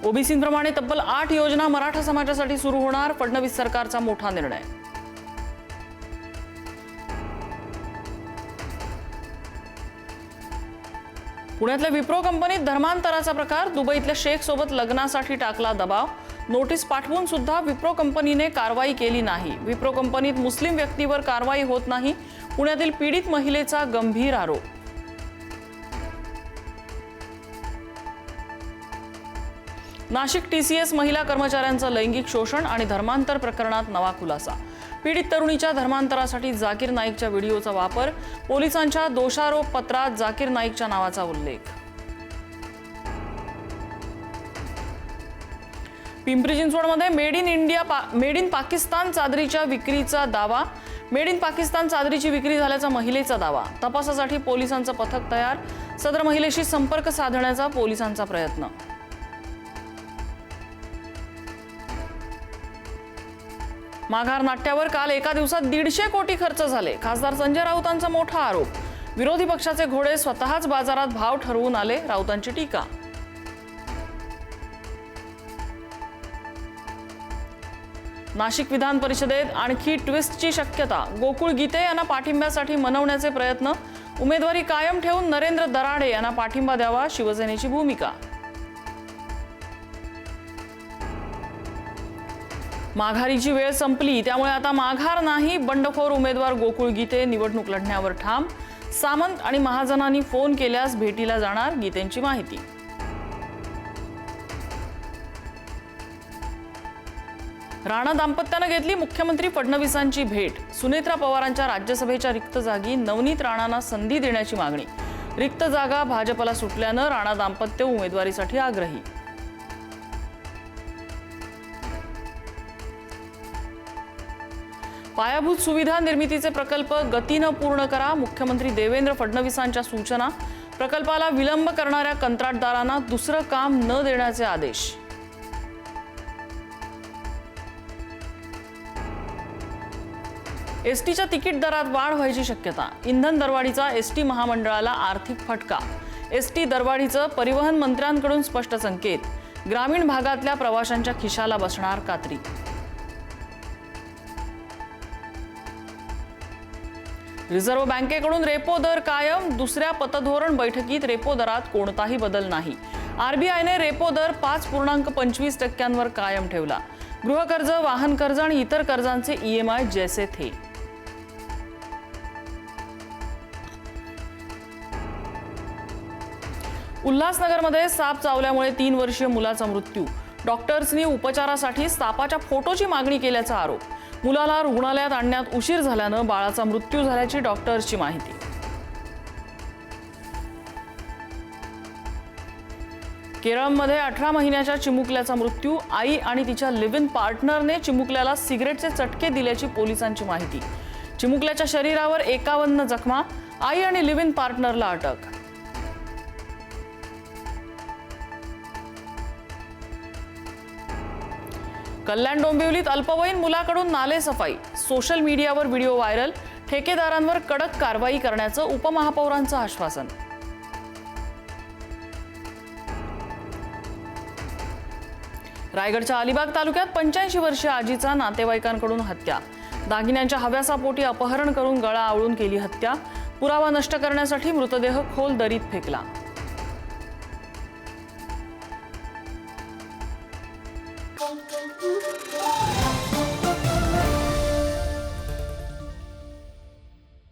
ओबीसींप्रमाणे तब्बल 8 योजना मराठा समाजासाठी सुरू होणार, फडणवीस सरकारचा मोठा निर्णय। पुण्यातल्या विप्रो कंपनीत धर्मांतराचा प्रकार, दुबईतल्या शेख सोबत लग्नासाठी टाकला दबाव, नोटीस पाठवून सुद्धा विप्रो कंपनीने कारवाई केली नाही। विप्रो कंपनीत मुस्लिम व्यक्तीवर कारवाई होत नाही, पुण्यातील पीडित महिलेचा गंभीर आरोप। नाशिक टीसीएस महिला कर्मचाऱ्यांचं लैंगिक शोषण आणि धर्मांतर प्रकरणात नवा खुलासा, पीडित तरुणीच्या धर्मांतरासाठी जाकीर नाईकच्या व्हिडिओचा वापर, पोलिसांच्या दोषारोप पत्रात जाकीर नाईकच्या नावाचा उल्लेख। पिंपरी चिंचवडमध्ये मेड इन पाकिस्तान चादरीच्या विक्रीचा दावा, मेड इन पाकिस्तान चादरीची विक्री झाल्याचा महिलेचा दावा, तपासासाठी पोलिसांचं पथक तयार, सदर महिलेशी संपर्क साधण्याचा पोलिसांचा प्रयत्न। माघार नाट्यावर काल एका दिवसात 150 कोटी खर्च झाले, खासदार संजय राऊतांचा मोठा आरोप, विरोधी पक्षाचे घोडे स्वतःच बाजारात भाव ठरवून आले, राऊतांची टीका। नाशिक विधान परिषदेत आणखी ट्विस्टची शक्यता, गोकुळ गीते यांना पाठिंब्यासाठी मनवण्याचे प्रयत्न, उमेदवारी कायम ठेवून नरेंद्र दराडे यांना पाठिंबा द्यावा, शिवसेनेची भूमिका। माघारीची वेळ संपली, त्यामुळे आता माघार नाही, बंडखोर उमेदवार गोकुळ गीते निवडणूक लढण्यावर ठाम, सामंत आणि महाजनांनी फोन केल्यास भेटीला जाणार, गीतेंची माहिती। राणा दाम्पत्यानं घेतली मुख्यमंत्री फडणवीसांची भेट, सुनेत्रा पवारांच्या राज्यसभेच्या रिक्त जागी नवनीत राणांना संधी देण्याची मागणी, रिक्त जागा भाजपला सुटल्यानं राणा दाम्पत्य उमेदवारीसाठी आग्रही। पायाभूत सुविधा निर्मितीचे प्रकल्प गतीनं पूर्ण करा, मुख्यमंत्री देवेंद्र फडणवीसांच्या सूचना, प्रकल्पाला विलंब करणाऱ्या कंत्राटदारांना दुसरं काम न देण्याचे आदेश। एसटीच्या तिकीट दरात वाढ व्हायची शक्यता, इंधन दरवाढीचा एसटी महामंडळाला आर्थिक फटका, एसटी दरवाढीचं परिवहन मंत्र्यांकडून स्पष्ट संकेत, ग्रामीण भागातल्या प्रवाशांच्या खिशाला बसणार कात्री। रिझर्व्ह बँकेकडून रेपो दर कायम, दुसऱ्या पतधोरण बैठकीत रेपो दरात कोणताही बदल नाही, आरबीआयने रेपो दर 5.25% कायम ठेवला, गृहकर्ज, वाहन कर्ज आणि इतर कर्जांचे ईएमआय जैसे थे। उल्हासनगरमध्ये साप चावल्यामुळे 3 वर्षीय मुलाचा मृत्यू, डॉक्टर्सनी उपचारासाठी सापाच्या फोटोची मागणी केल्याचा आरोप, मुलाला रुग्णालयात आणण्यात उशीर झाल्यानं बाळाचा मृत्यू झाल्याची डॉक्टर्सची माहिती। केरळमध्ये 18 महिन्याच्या चिमुकल्याचा मृत्यू, आई आणि तिच्या लिव्ह इन पार्टनरने चिमुकल्याला सिगरेटचे चटके दिल्याची पोलिसांची माहिती, चिमुकल्याच्या शरीरावर 51 जखमा, आई आणि लिव्ह इन पार्टनरला अटक। कल्याण डोंबिवलीत अल्पवयीन मुलाकडून नाले सफाई, सोशल मीडियावर व्हिडिओ व्हायरल, ठेकेदारांवर कडक कारवाई करण्याचं उपमहापौरांचं आश्वासन। रायगडच्या अलिबाग तालुक्यात 85 वर्षीय आजीचा नातेवाईकांकडून हत्या, दागिन्यांच्या हव्यासापोटी अपहरण करून गळा आवळून केली हत्या, पुरावा नष्ट करण्यासाठी मृतदेह खोल दरीत फेकला। Thank you.